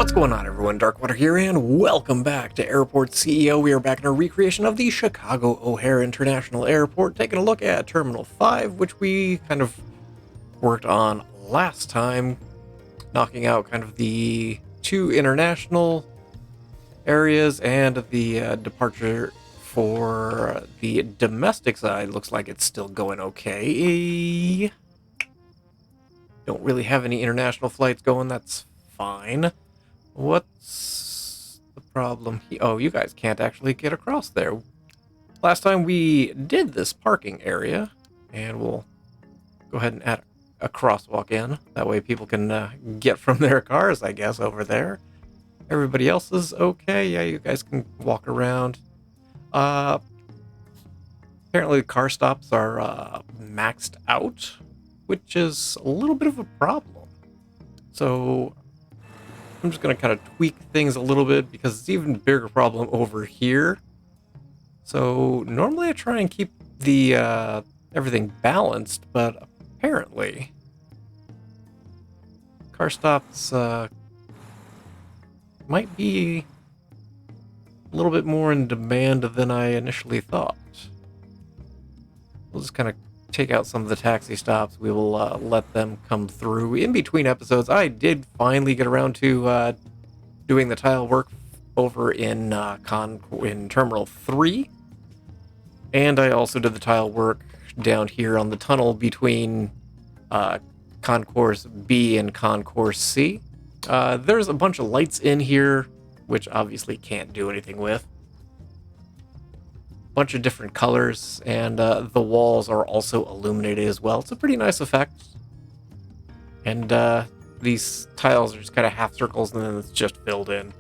What's going on, everyone? Darkwater here, and welcome back to Airport CEO. We are back in a recreation of the Chicago O'Hare International Airport, taking a look at Terminal 5, which we kind of worked on last time, knocking out kind of the two international areas and the departure for the domestic side. Looks like it's still going okay. Don't really have any international flights going, that's fine. What's the problem? Oh, you guys can't actually get across there. Last time we did this parking area, and we'll go ahead and add a crosswalk in. That way people can get from their cars, I guess, over there. Everybody else is okay. Yeah, you guys can walk around. Apparently the car stops are maxed out, which is a little bit of a problem. So I'm just going to kind of tweak things a little bit because it's even bigger problem over here. So normally I try and keep the everything balanced, but apparently car stops might be a little bit more in demand than I initially thought. We'll just kind of take out some of the taxi stops. We will let them come through. In between episodes, I did finally get around to doing the tile work over in Terminal 3. And I also did the tile work down here on the tunnel between Concourse B and Concourse C. There's a bunch of lights in here, which obviously can't do anything with. Bunch of different colors, and the walls are also illuminated as well. It's a pretty nice effect. And these tiles are just kind of half circles, and then it's just filled in.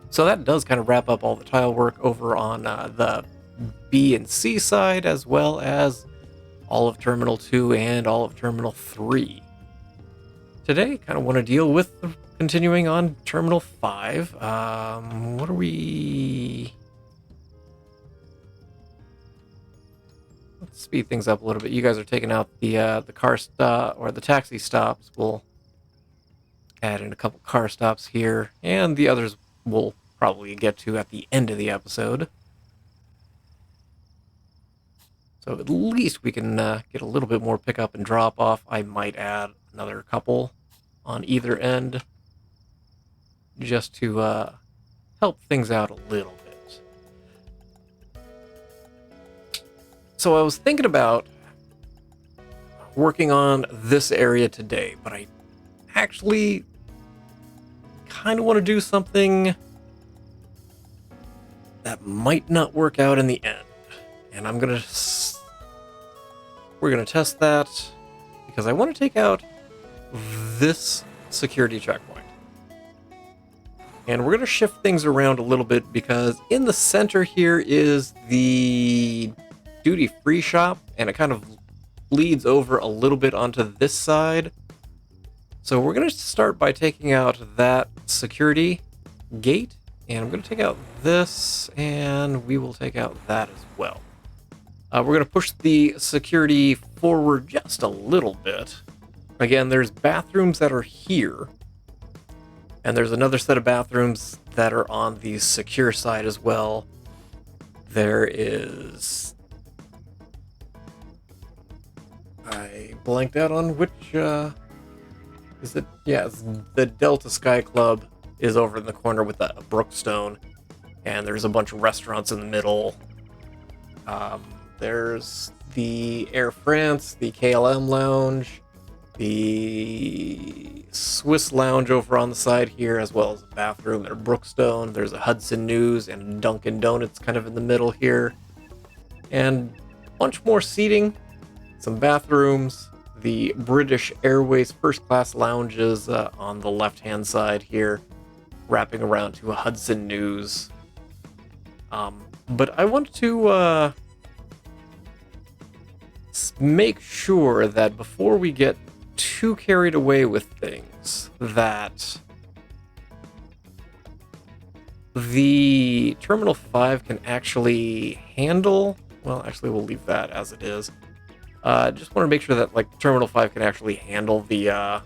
So that does kind of wrap up all the tile work over on the B and C side, as well as all of Terminal 2 and all of Terminal 3. Today, kind of want to deal with continuing on Terminal 5. What are we... Let's speed things up a little bit. You guys are taking out the car stop or the taxi stops. We'll add in a couple car stops here, and the others we'll probably get to at the end of the episode. So at least we can get a little bit more pickup and drop off. I might add another couple on either end just to help things out a little bit. So I was thinking about working on this area today, but I actually kind of want to do something that might not work out in the end. And we're going to test that because I want to take out this security checkpoint. And we're going to shift things around a little bit because in the center here is the duty-free shop, and it kind of leads over a little bit onto this side. So we're going to start by taking out that security gate, and I'm going to take out this, and we will take out that as well. We're going to push the security forward just a little bit. Again, there's bathrooms that are here, and there's another set of bathrooms that are on the secure side as well. There is... I blanked out on which, is it? Yeah, it's the Delta Sky Club is over in the corner with a Brookstone, and there's a bunch of restaurants in the middle. There's the Air France, the KLM Lounge, the Swiss Lounge over on the side here, as well as a bathroom at Brookstone. There's a Hudson News and a Dunkin' Donuts kind of in the middle here, and a bunch more seating. Some bathrooms, the British Airways first class lounges on the left-hand side here, wrapping around to a Hudson News. But I want to make sure that before we get too carried away with things, that the Terminal 5 can actually handle... Well, actually, we'll leave that as it is. Just want to make sure that like Terminal 5 can actually handle the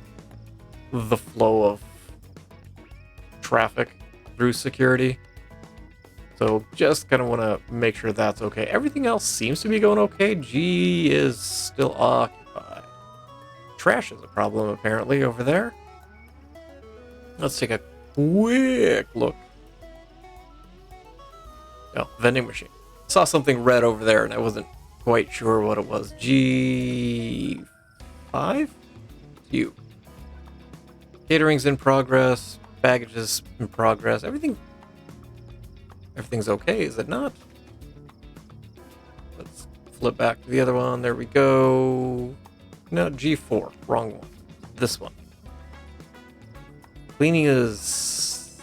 flow of traffic through security. So just kind of want to make sure that's okay. Everything else seems to be going okay. G is still occupied. Trash is a problem apparently over there. Let's take a quick look. Oh, vending machine. Saw something red over there and I wasn't quite sure what it was. G5? U. Catering's in progress. Baggage is in progress. Everything's okay, is it not? Let's flip back to the other one. There we go. No, G4. Wrong one. This one. Cleaning is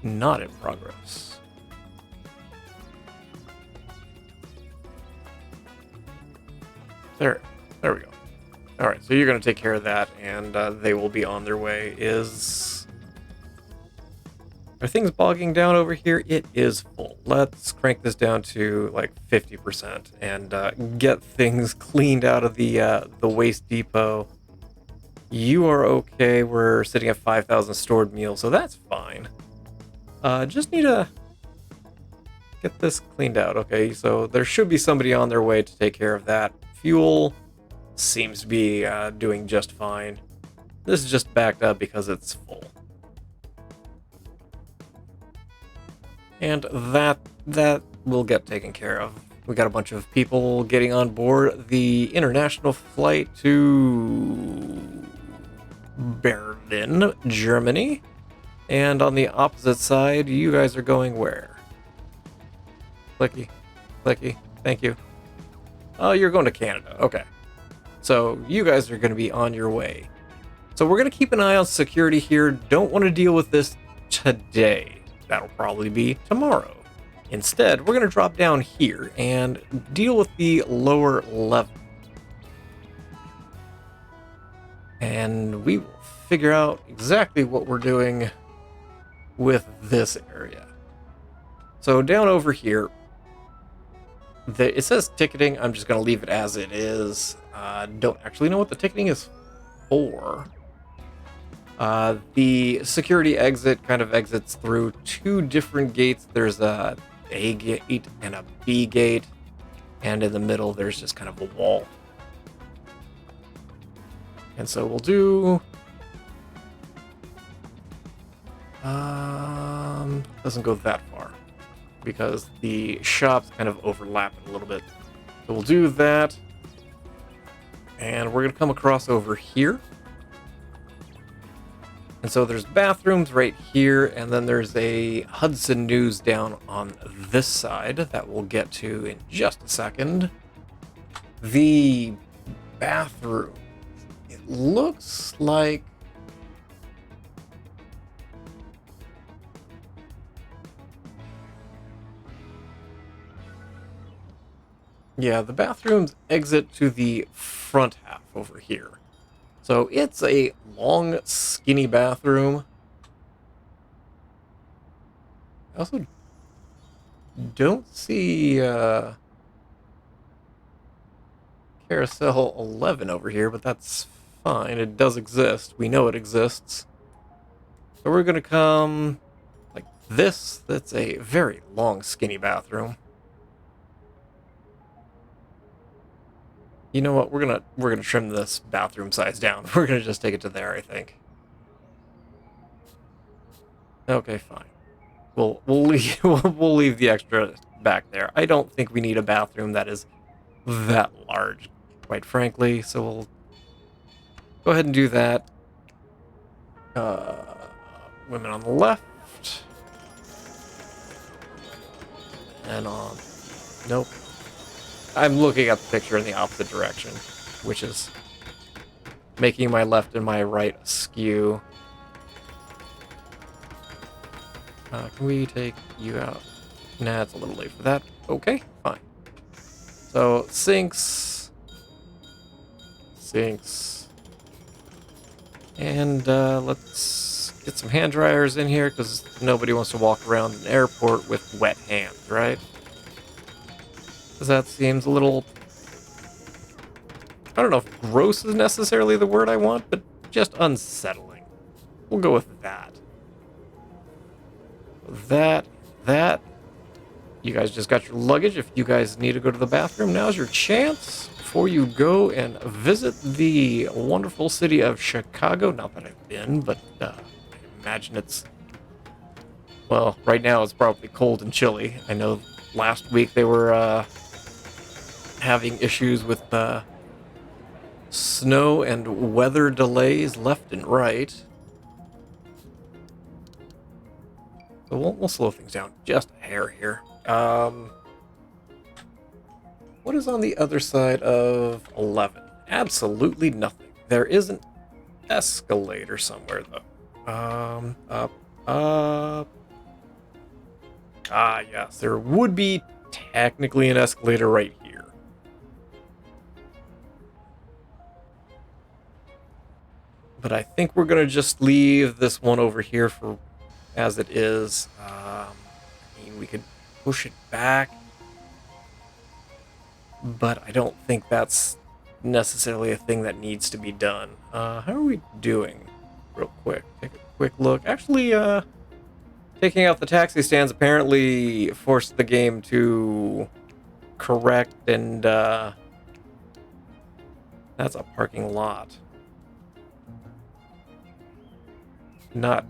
not in progress. There we go. All right, so you're going to take care of that, and they will be on their way. Are things bogging down over here? It is full. Let's crank this down to like 50% and get things cleaned out of the waste depot. You are okay. We're sitting at 5,000 stored meals, so that's fine. Just need to get this cleaned out. Okay, so there should be somebody on their way to take care of that. Fuel seems to be doing just fine. This is just backed up because it's full. And that will get taken care of. We got a bunch of people getting on board the international flight to Berlin, Germany. And on the opposite side, you guys are going where? Clicky, clicky, thank you. Oh, you're going to Canada, okay. So you guys are going to be on your way. So we're going to keep an eye on security here. Don't want to deal with this today. That'll probably be tomorrow. Instead, we're going to drop down here and deal with the lower level. And we will figure out exactly what we're doing with this area. So down over here, it says ticketing. I'm just going to leave it as it is. Don't actually know what the ticketing is for. The security exit kind of exits through two different gates. There's a gate and a B gate, and in the middle there's just kind of a wall. And so we'll do doesn't go that far because the shops kind of overlap it a little bit. So we'll do that, and we're gonna come across over here. And so there's bathrooms right here, and then there's a Hudson News down on this side that we'll get to in just a second. The bathroom, it looks like yeah, the bathrooms exit to the front half over here. So it's a long, skinny bathroom. I also don't see Carousel 11 over here, but that's fine. It does exist. We know it exists. So we're going to come like this. That's a very long, skinny bathroom. You know what? We're gonna trim this bathroom size down. We're gonna just take it to there, I think. Okay, fine. We'll leave we'll leave the extra back there. I don't think we need a bathroom that is that large, quite frankly. So we'll go ahead and do that. Women on the left, and on. Nope. I'm looking at the picture in the opposite direction, which is making my left and my right askew. Can we take you out? Nah, it's a little late for that. Okay, fine. So, sinks. And let's get some hand dryers in here, because nobody wants to walk around an airport with wet hands, right? Because that seems a little... I don't know if gross is necessarily the word I want, but just unsettling. We'll go with that. that, that. You guys just got your luggage. If you guys need to go to the bathroom, now's your chance before you go and visit the wonderful city of Chicago. Not that I've been, but I imagine it's, well, right now it's probably cold and chilly. I know last week they were having issues with snow and weather delays left and right. So we'll slow things down just a hair here. What is on the other side of 11? Absolutely nothing. There is an escalator somewhere, though. Up. Ah, yes. There would be technically an escalator right here. But I think we're going to just leave this one over here for as it is. I mean, we could push it back, but I don't think that's necessarily a thing that needs to be done. How are we doing? Real quick, take a quick look. Actually, taking out the taxi stands apparently forced the game to correct, and that's a parking lot. Not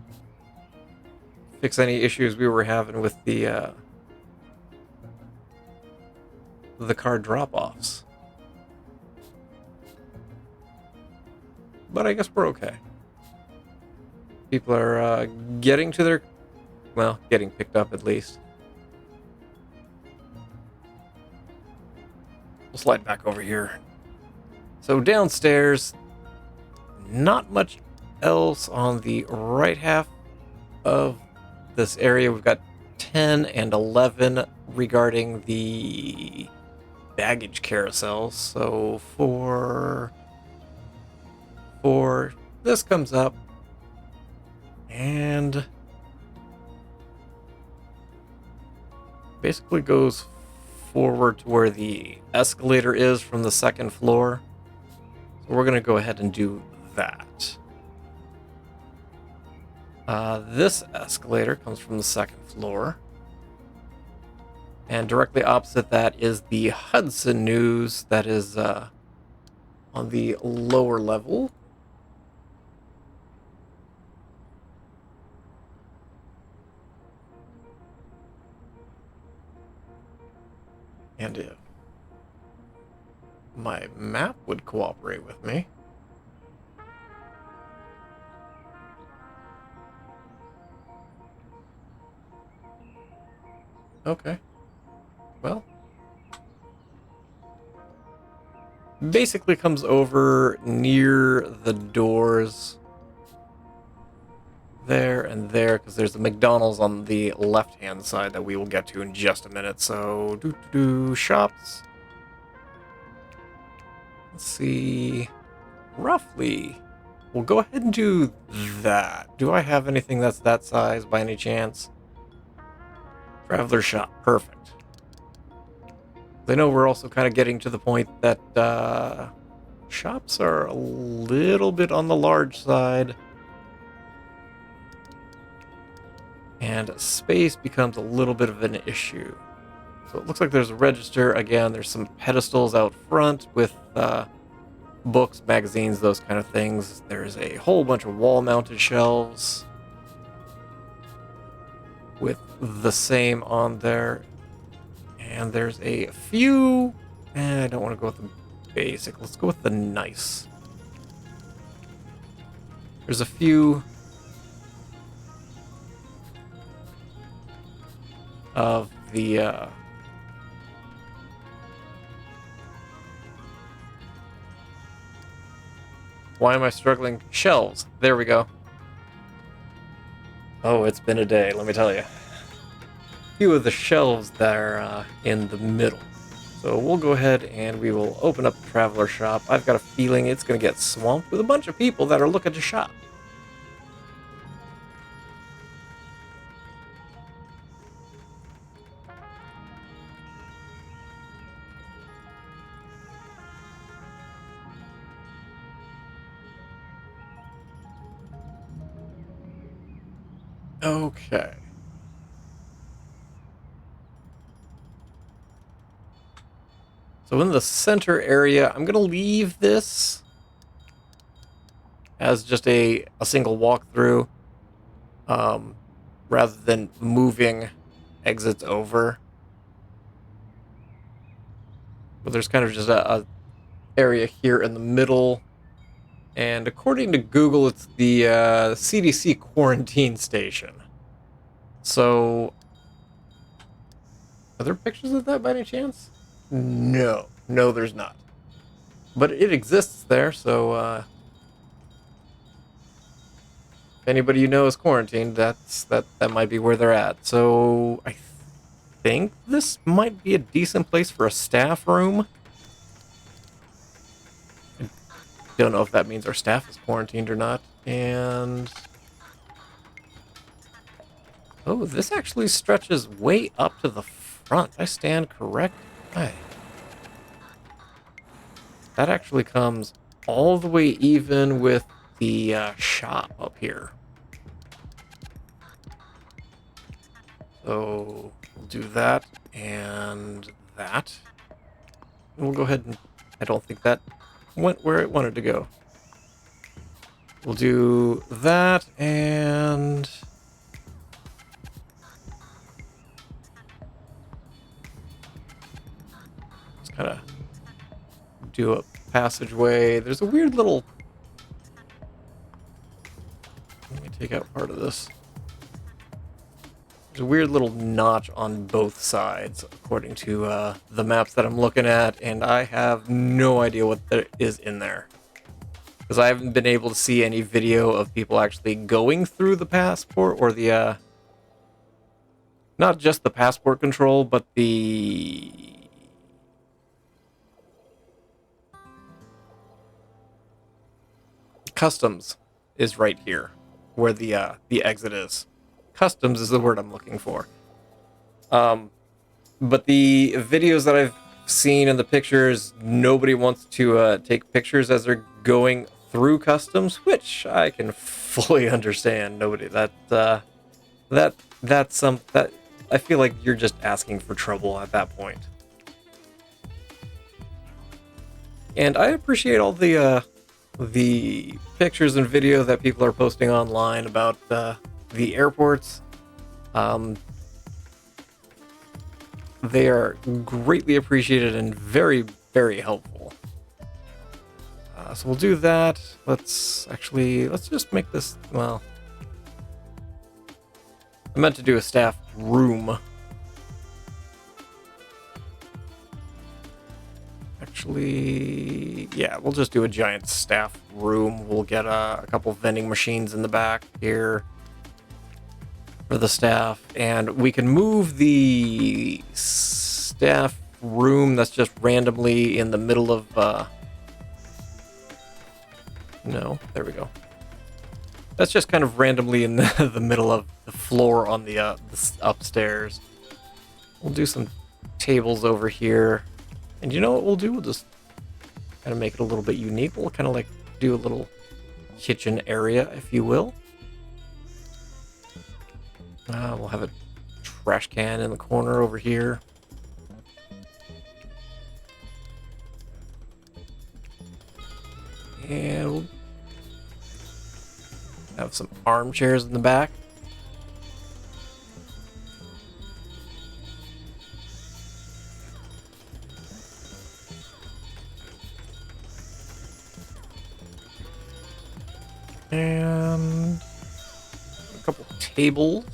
fix any issues we were having with the car drop-offs. But I guess we're okay. People are getting to their, well, getting picked up at least. We'll slide back over here. So downstairs, not much else on the right half of this area. We've got 10 and 11 regarding the baggage carousels. So for this comes up and basically goes forward to where the escalator is from the second floor. So we're going to go ahead and do that. This escalator comes from the second floor. And directly opposite that is the Hudson News that is on the lower level. And if my map would cooperate with me. Okay. Well. Basically comes over near the doors. There and there, because there's a McDonald's on the left-hand side that we will get to in just a minute. So, shops. Let's see. Roughly. We'll go ahead and do that. Do I have anything that's that size by any chance? Traveler shop. Perfect. I know we're also kind of getting to the point that shops are a little bit on the large side. And space becomes a little bit of an issue. So it looks like there's a register. Again, there's some pedestals out front with books, magazines, those kind of things. There's a whole bunch of wall-mounted shelves with the same on there. And there's a few... I don't want to go with the basic. Let's go with the nice. There's a few of the why am I struggling? Shelves. There we go. Oh, it's been a day, let me tell you. A few of the shelves that are in the middle. So we'll go ahead and we will open up the Traveler Shop. I've got a feeling it's going to get swamped with a bunch of people that are looking to shop. Okay. So in the center area, I'm going to leave this as just a single walkthrough, rather than moving exits over. But there's kind of just a area here in the middle. And according to Google, it's the CDC quarantine station. So, are there pictures of that by any chance? No. No, there's not. But it exists there, so if anybody you know is quarantined, that might be where they're at. So, I think this might be a decent place for a staff room. I don't know if that means our staff is quarantined or not. And oh, this actually stretches way up to the front. I stand correct. Hi. That actually comes all the way even with the shop up here. So we'll do that and that. And we'll go ahead and I don't think that went where it wanted to go. We'll do that and just kind of do a passageway. There's a weird little... Let me take out part of this. There's a weird little notch on both sides, according to the maps that I'm looking at, and I have no idea what there is in there. Because I haven't been able to see any video of people actually going through the passport, or the, not just the passport control, but the... Customs is right here, where the exit is. Customs is the word I'm looking for. But the videos that I've seen and the pictures, nobody wants to take pictures as they're going through customs, which I can fully understand. Nobody that I feel like you're just asking for trouble at that point. And I appreciate all the pictures and video that people are posting online about the airports. They are greatly appreciated and very, very helpful. So we'll do that. Let's just make this, well, I meant to do a staff room. Actually, yeah, we'll just do a giant staff room. We'll get a couple vending machines in the back here for the staff, and we can move the staff room that's just randomly in the middle of no, there we go. That's just kind of randomly in the middle of the floor on the upstairs. We'll do some tables over here. And you know what we'll do? We'll just kind of make it a little bit unique. We'll kind of like do a little kitchen area, if you will. We'll have a trash can in the corner over here. And we'll have some armchairs in the back. And a couple tables.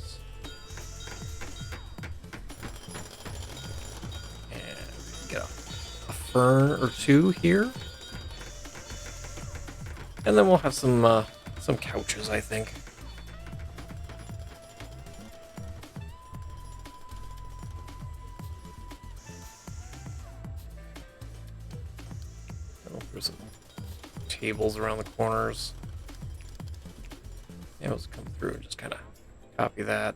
And get a fern or two here. And then we'll have some couches, I think. Oh, there's some tables around the corners. Yeah, let's come through and just kind of copy that,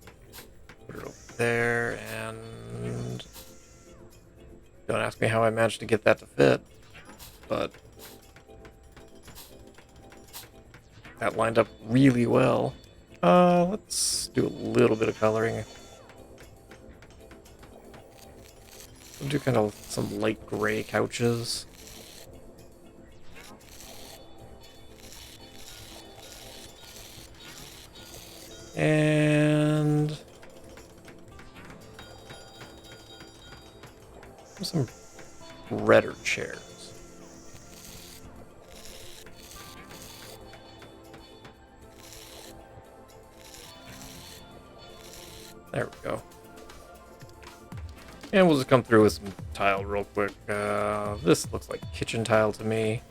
put it over there, and don't ask me how I managed to get that to fit, but that lined up really well. Let's do a little bit of coloring. We'll do kind of some light gray couches. And some redder chairs. There we go. And we'll just come through with some tile real quick. This looks like kitchen tile to me.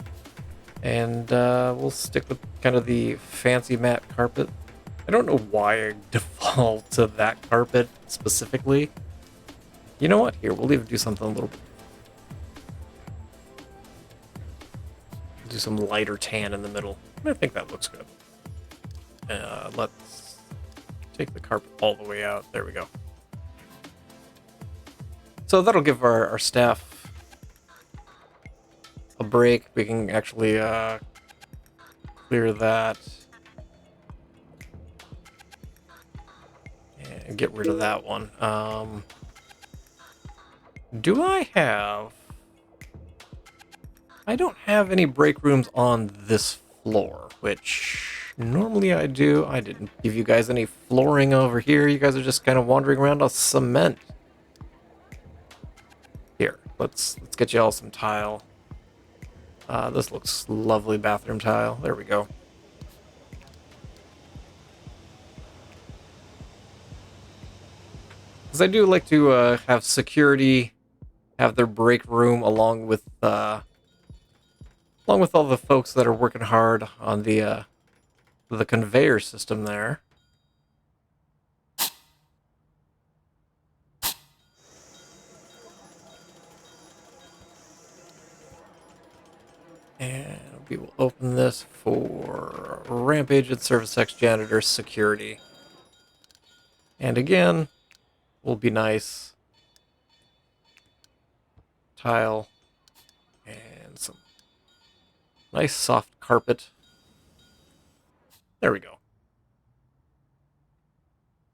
And we'll stick with kind of the fancy matte carpet. I don't know why I default to that carpet specifically. You know what? Here, we'll even do something a little... Do some lighter tan in the middle. I think that looks good. Let's take the carpet all the way out. There we go. So that'll give our staff a break. We can actually clear that. And get rid of that one. Do I have... I don't have any break rooms on this floor, which normally I do. I didn't give you guys any flooring over here. You guys are just kind of wandering around on cement. Here, let's get you all some tile. This looks lovely, bathroom tile. There we go. Because I do like to have security have their break room along with all the folks that are working hard on the conveyor system there. And we will open this for Rampage and Service X Janitor security. And again, will be nice. Tile. And some nice soft carpet. There we go.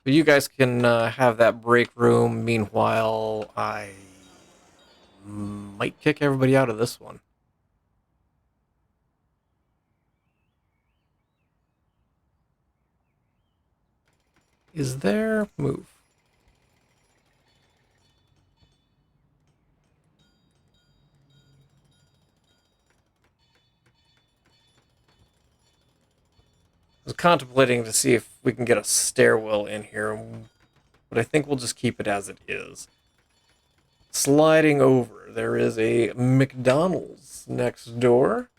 So you guys can have that break room. Meanwhile, I might kick everybody out of this one. Is there... Move. I was contemplating to see if we can get a stairwell in here, but I think we'll just keep it as it is. Sliding over, there is a McDonald's next door.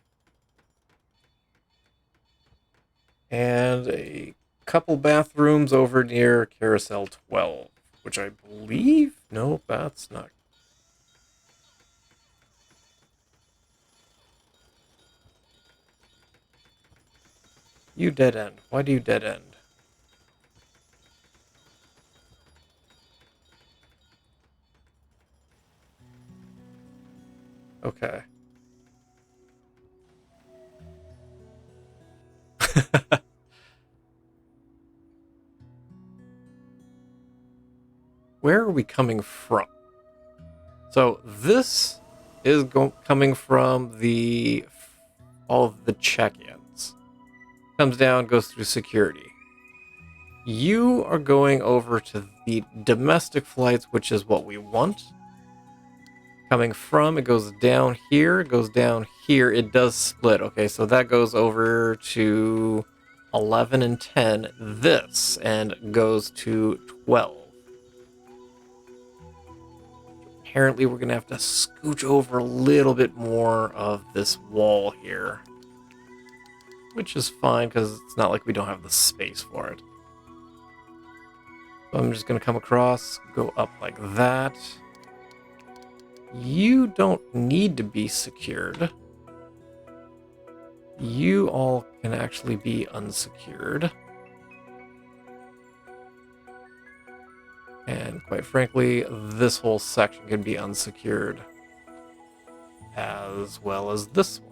And a couple bathrooms over near Carousel 12, which I believe... No, that's not... You dead end. Why do you dead end? Okay. Where are we coming from? So this is coming from all of the check-ins. Comes down, goes through security. You are going over to the domestic flights, which is what we want. Coming from, it goes down here, it goes down here. It does split. Okay, so that goes over to 11 and 10. This, and goes to 12. Apparently, we're going to have to scooch over a little bit more of this wall here. Which is fine, because it's not like we don't have the space for it. So I'm just going to come across, go up like that. You don't need to be secured. You all can actually be unsecured. And quite frankly, this whole section can be unsecured. As well as this one.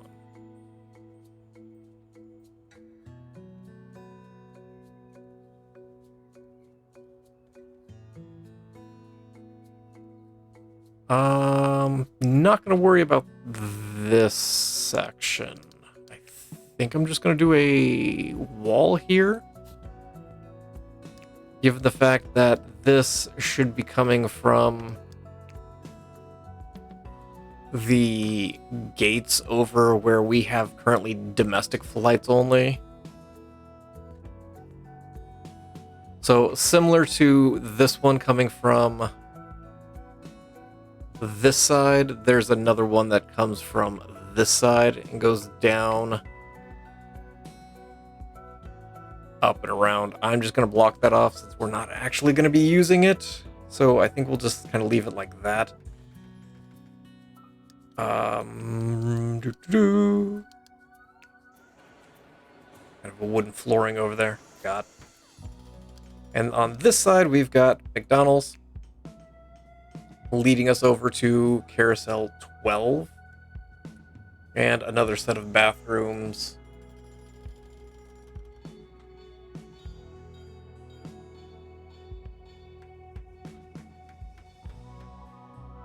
not going to worry about this section. I think I'm just going to do a wall here. Given the fact that this should be coming from the gates over where we have currently domestic flights only. So similar to this one coming from this side, there's another one that comes from this side and goes down, up and around. I'm just going to block that off since we're not actually going to be using it. So I think we'll just kind of leave it like that. Kind of a wooden flooring over there. God. And on this side, we've got McDonald's leading us over to Carousel 12 and another set of bathrooms.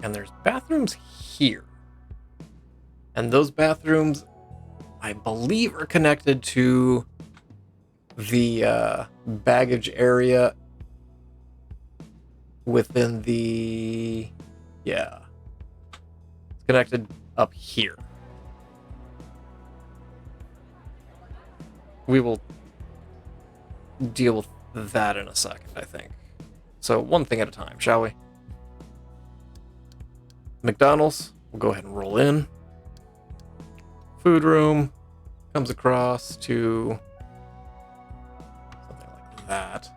And there's bathrooms here. And those bathrooms, I believe, are connected to the baggage area within the... Yeah. It's connected up here. We will deal with that in a second, I think. So one thing at a time, shall we? McDonald's, we'll go ahead and roll in. Food room comes across to something like that.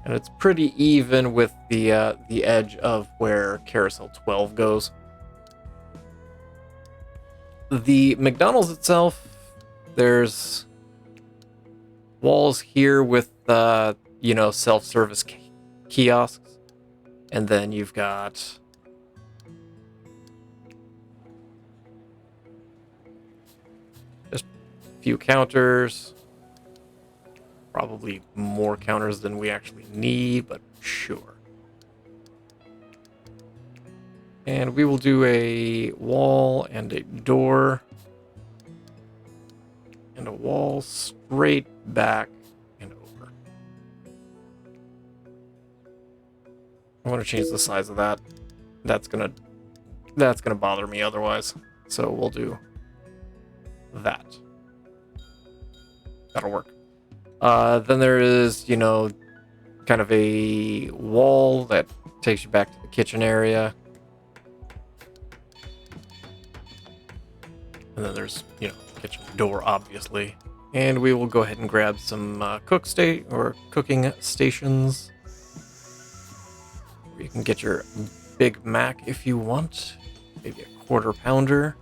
And it's pretty even with the edge of where Carousel 12 goes. The McDonald's itself, there's walls here with self-service kiosks. And then you've got just a few counters. Probably more counters than we actually need, but sure. And we will do a wall and a door. And a wall straight back and over. I want to change the size of that. That's gonna bother me otherwise. So we'll do that. That'll work. Then there is, kind of a wall that takes you back to the kitchen area. And then there's, kitchen door, obviously. And we will go ahead and grab some cooking stations. You can get your Big Mac if you want. Maybe a quarter pounder.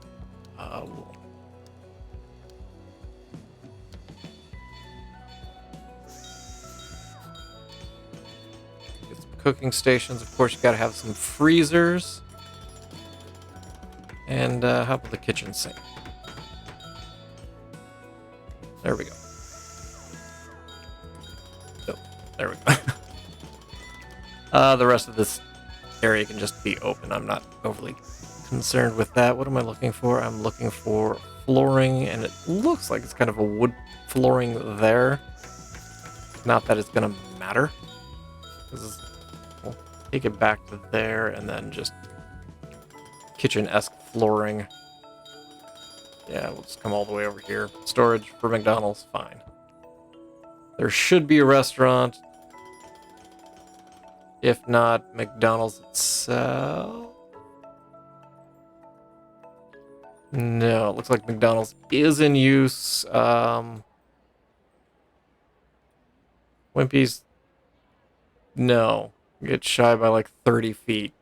Get some cooking stations. Of course, you gotta have some freezers. And how about the kitchen sink? There we go. Oh, there we go. The rest of this area can just be open. I'm not overly concerned with that. What am I looking for? I'm looking for flooring, and it looks like it's kind of a wood flooring there. Not that it's going to matter. We'll take it back to there, and then just kitchen-esque flooring. Yeah, we'll just come all the way over here. Storage for McDonald's, fine. There should be a restaurant. If not, McDonald's itself. No, it looks like McDonald's is in use. Wimpy's, no. Get shy by like 30 feet.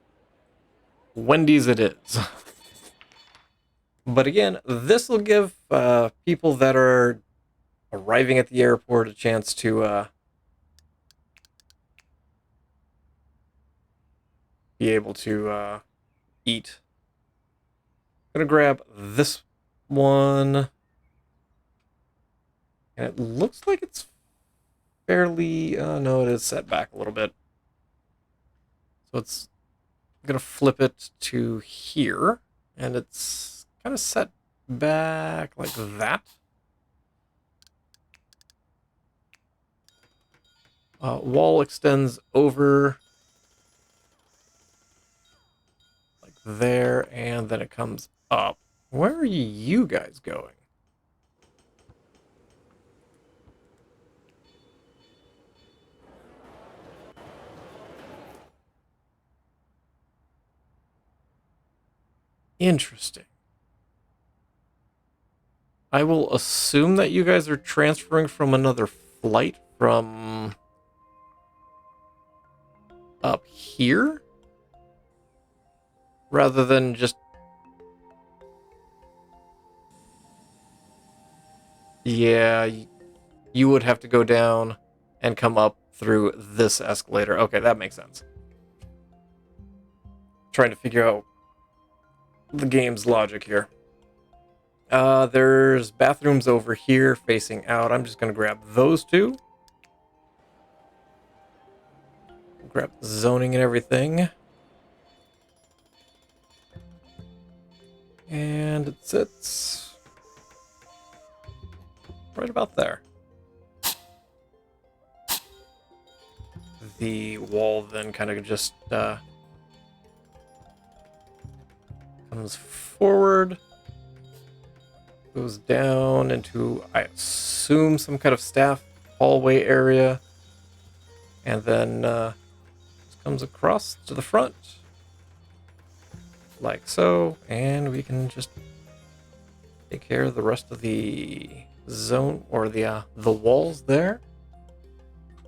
Wendy's it is. But again, this will give people that are arriving at the airport a chance to be able to eat. I'm gonna grab this one, and it looks like it's fairly... no, it is set back a little bit. So it's going to flip it to here, and it's kind of set back like that. Wall extends over like there, and then it comes up. Where are you guys going? Interesting. I will assume that you guys are transferring from another flight from up here? Rather than just... Yeah, you would have to go down and come up through this escalator. Okay, that makes sense. Trying to figure out the game's logic here. There's bathrooms over here facing out. I'm just going to grab those two. Grab the zoning and everything. And it sits right about there. The wall then kind of just comes forward, goes down into, I assume, some kind of staff hallway area, and then comes across to the front, like so, and we can just take care of the rest of the zone, or the walls there.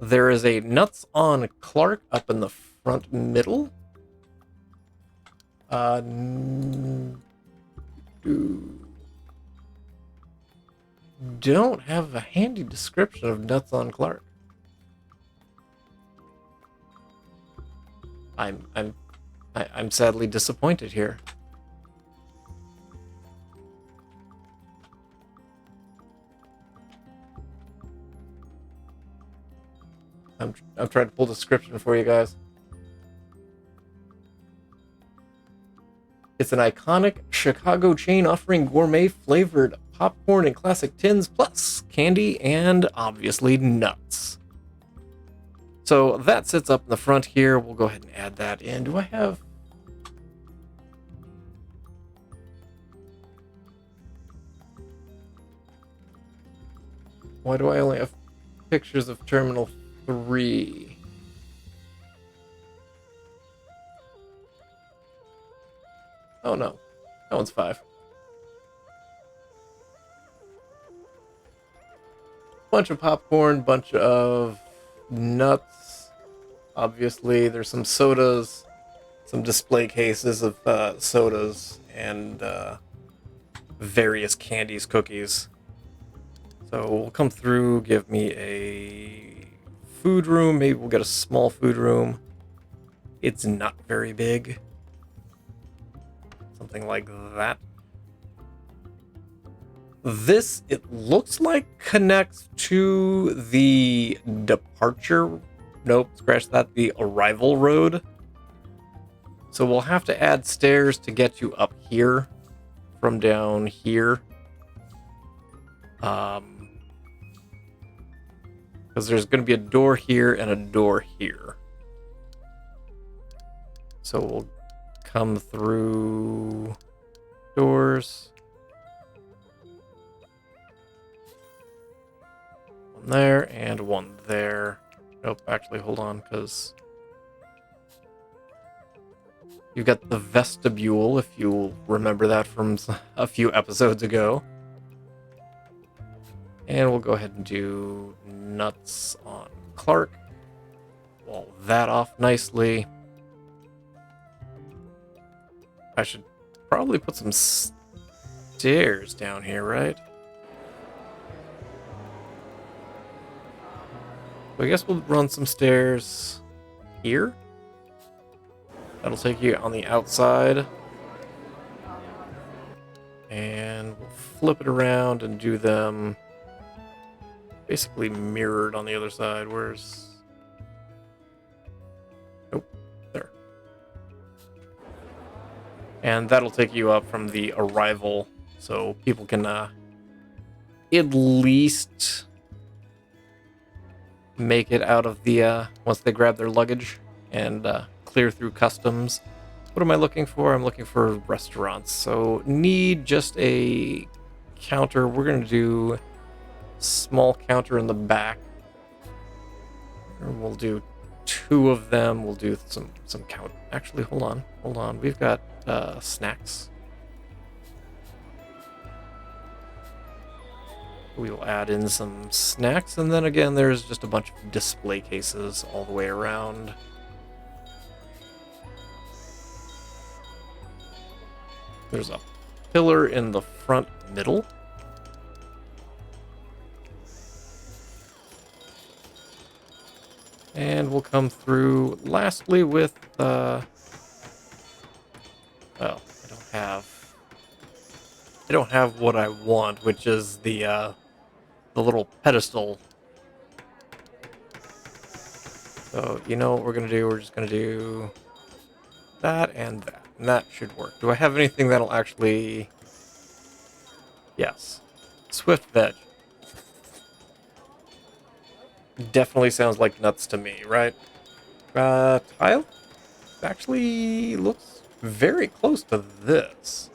There is a Nuts on Clark up in the front middle. Don't have a handy description of Nuts on Clark. I'm sadly disappointed here. I'm trying to pull the description for you guys. It's an iconic Chicago chain offering gourmet flavored popcorn in classic tins, plus candy and obviously nuts. So that sits up in the front here. We'll go ahead and add that in. Do I have... Why do I only have pictures of Terminal 3? Oh no, that one's 5. Bunch of popcorn, bunch of nuts. Obviously, there's some sodas, some display cases of sodas, and various candies, cookies. So we'll come through, give me a food room. Maybe we'll get a small food room. It's not very big. Something like that. This, it looks like, connects to the departure. Nope, scratch that. The arrival road. So we'll have to add stairs to get you up here from down here. Because there's going to be a door here and a door here. So we'll come through doors. One there and one there. Nope, actually, hold on, because you've got the vestibule, if you remember that from a few episodes ago. And we'll go ahead and do Nuts on Clark. Wall that off nicely. I should probably put some stairs down here, right? So I guess we'll run some stairs here. That'll take you on the outside. And we'll flip it around and do them basically mirrored on the other side. Where's... Nope, there. And that'll take you up from the arrival, so people can at least make it out of the, once they grab their luggage and clear through customs. What am I looking for? I'm looking for restaurants. So need just a counter. We're going to do small counter in the back. We'll do 2 of them. We'll do some count. Actually, hold on. We've got snacks. We will add in some snacks, and then again, there's just a bunch of display cases all the way around. There's a pillar in the front middle. And we'll come through lastly with, well, I don't have what I want, which is the little pedestal. So, you know what we're going to do? We're just going to do that and that. And that should work. Do I have anything that'll actually... Yes. Swift veg. Definitely sounds like nuts to me, right? Tile? Actually looks very close to this.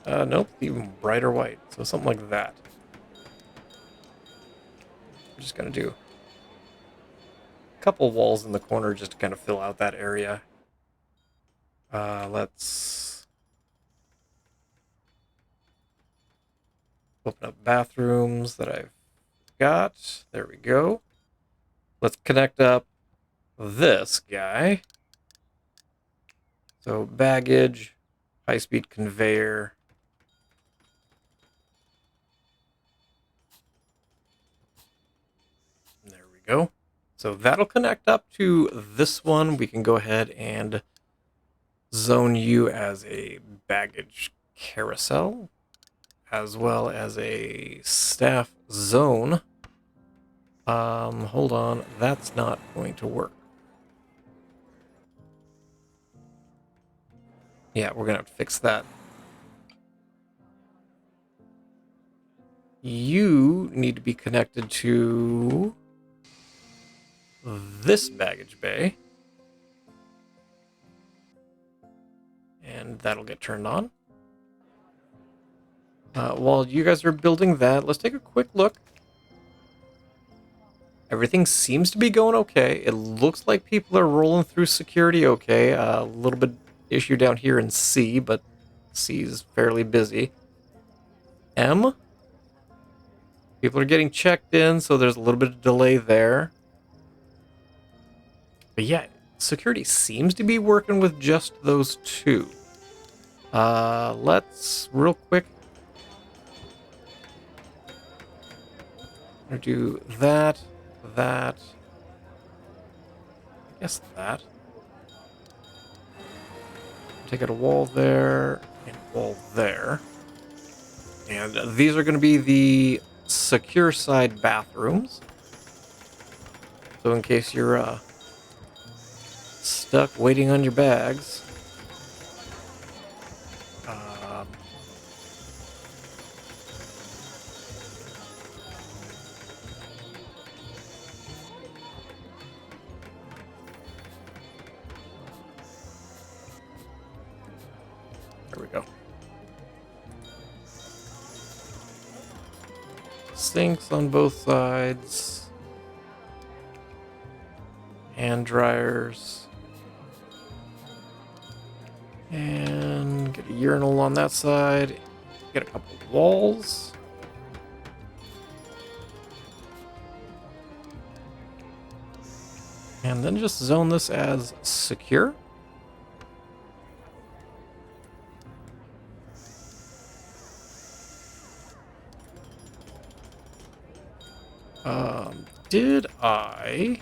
Nope, even brighter white. So something like that. I'm just gonna do a couple walls in the corner just to kind of fill out that area. Let's open up bathrooms that I've got. There we go. Let's connect up this guy. So baggage, high-speed conveyor. There we go. So that'll connect up to this one. We can go ahead and zone you as a baggage carousel, as well as a staff zone. Hold on. That's not going to work. Yeah, we're gonna have to fix that. You need to be connected to this baggage bay. And that'll get turned on. While you guys are building that, let's take a quick look. Everything seems to be going okay. It looks like people are rolling through security okay. A little bit issue down here in C, but C is fairly busy. M, people are getting checked in, so there's a little bit of delay there. But yeah, security seems to be working with just those 2. Let's real quick do that. I guess that. Take out a wall there and a wall there. And these are going to be the secure side bathrooms. So in case you're stuck waiting on your bags. There we go. Sinks on both sides. Hand dryers. And get a urinal on that side. Get a couple walls. And then just zone this as secure. Did I...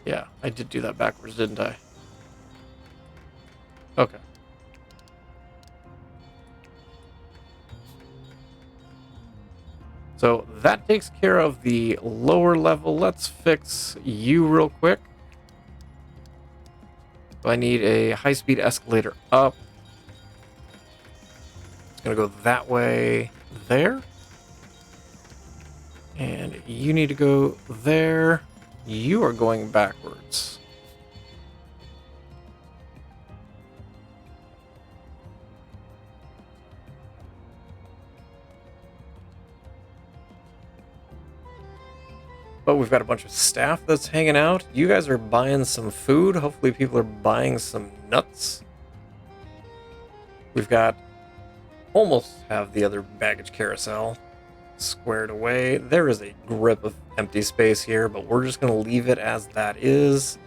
Yeah, I did do that backwards, didn't I? Okay. So that takes care of the lower level. Let's fix you real quick. So I need a high-speed escalator up. It's going to go that way there. And you need to go there. You are going backwards. But we've got a bunch of staff that's hanging out. You guys are buying some food. Hopefully people are buying some nuts. We've got almost have the other baggage carousel squared away. There is a grip of empty space here, but we're just going to leave it as that is.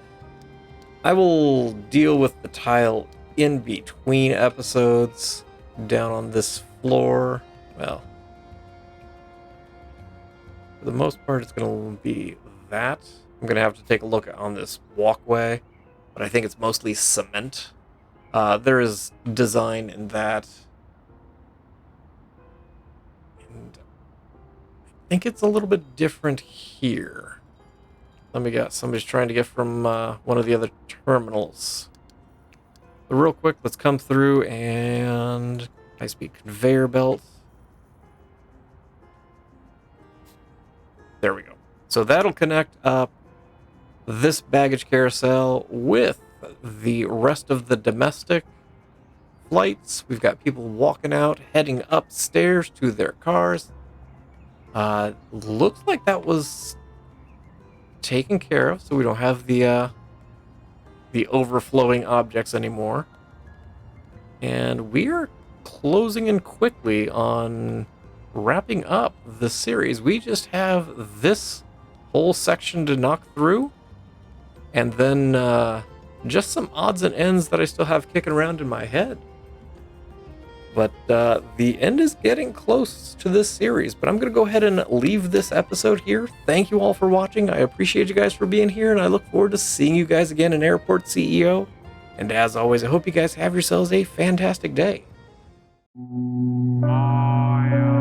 I will deal with the tile in between episodes down on this floor. Well, for the most part, it's going to be that. I'm going to have to take a look on this walkway, but I think it's mostly cement. There is design in that. And I think it's a little bit different here. Let me guess. Somebody's trying to get from one of the other terminals. So real quick, let's come through and high-speed conveyor belt. There we go. So that'll connect up this baggage carousel with the rest of the domestic flights. We've got people walking out, heading upstairs to their cars. Looks like that was taken care of, so we don't have the overflowing objects anymore. And we are closing in quickly on wrapping up the series. We just have this whole section to knock through, and then just some odds and ends that I still have kicking around in my head. But the end is getting close to this series, but I'm going to go ahead and leave this episode here. Thank you all for watching. I appreciate you guys for being here, and I look forward to seeing you guys again in Airport CEO. And as always, I hope you guys have yourselves a fantastic day. Oh, yeah.